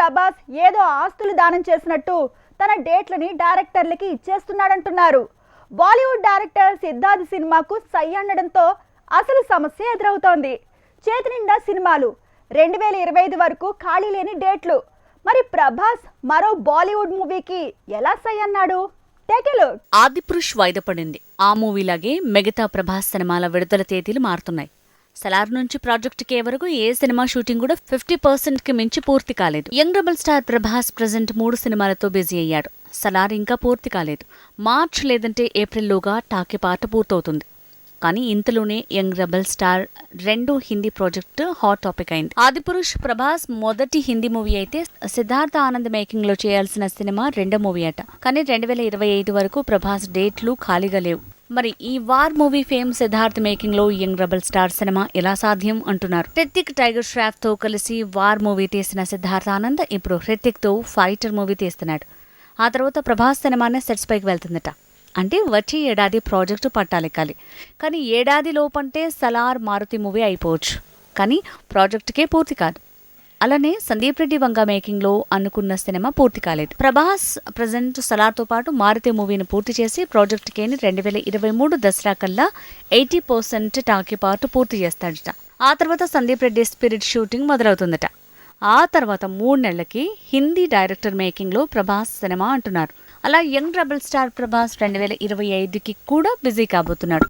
ప్రభాస్ ఏదో ఆస్తులు దానం చేసినట్టు తన డేట్లని డైరెక్టర్లకి ఇచ్చేస్తున్నాడంటున్నారు. బాలీవుడ్ డైరెక్టర్ సిద్ధార్థ్ సినిమాకు సై అనడంతో అసలు సమస్య ఎదురవుతోంది. చేతి నిండా సినిమాలు, 2025 వరకు ఖాళీ లేని డేట్లు. మరి ప్రభాస్ మరో బాలీవుడ్ మూవీకి ఎలా సై అన్నాడు? ఆదిపురుష్ వాయిదా పడింది. ఆ మూవీలాగే మిగతా ప్రభాస్ సినిమాల విడుదల తేదీలు మారుతున్నాయి. సలార్ నుంచి ప్రాజెక్ట్ కే వరకు ఏ సినిమా షూటింగ్ కూడా 50% కి మించి పూర్తి కాలేదు. Young rebel star Prabhas present 3 సినిమాలతో బిజీ అయ్యాడు. సలార్ ఇంకా పూర్తి కాలేదు. మార్చ్ లేదంటే ఏప్రిల్లోగా టాకీ పాట పూర్తవుతుంది. కానీ ఇంతలోనే young rebel star 2 Hindi project hot topic అయింది. ఆదిపురుష్ ప్రభాస్ మొదటి హిందీ మూవీ అయితే సిద్ధార్థ ఆనంద్ మేకింగ్ లో చేయాల్సిన సినిమా 2వ మూవీ అట. కానీ 2025 వరకు ప్రభాస్ డేట్లు ఖాళీగా లేవు. మరి ఈ war movie fame Siddharth making లో యంగ్ రెబల్ స్టార్ సినిమా ఎలా సాధ్యం అంటున్నారు. హృతిక్ టైగర్ ష్రాఫ్ తో కలిసి వార్ మూవీ తీసిన సిద్ధార్థ్ ఆనంద్ ఇప్పుడు హృతిక్ తో ఫైటర్ మూవీ తీస్తున్నాడు. ఆ తర్వాత ప్రభాస్ సినిమానే సెట్స్ పైకి వెళ్తుందట. అంటే వచ్చే ఏడాది ప్రాజెక్టు పట్టాలెక్కాలి. కానీ ఏడాది లోపంటే సలార్ మారుతి మూవీ అయిపోవచ్చు. కానీ ప్రాజెక్టుకే పూర్తి కాదు. అలానే సందీప్ రెడ్డి వంగ మేకింగ్ లో అనుకున్న సినిమా పూర్తి కాలేదు. ప్రభాస్ ప్రజెంట్ సలార్తో పాటు మారుతి మూవీని పూర్తి చేసి ప్రాజెక్ట్ కేని 2023 దసరా కల్లా 80% టాకీ పార్ట్ పూర్తి చేస్తాడట. ఆ తర్వాత సందీప్ రెడ్డి స్పిరిట్ షూటింగ్ మొదలవుతుందట. ఆ తర్వాత 3 నెలలకి హిందీ డైరెక్టర్ మేకింగ్ లో ప్రభాస్ సినిమా అంటున్నారు. అలా యంగ్ రెబల్ స్టార్ ప్రభాస్ 2025కి కూడా బిజీ కాబోతున్నాడు.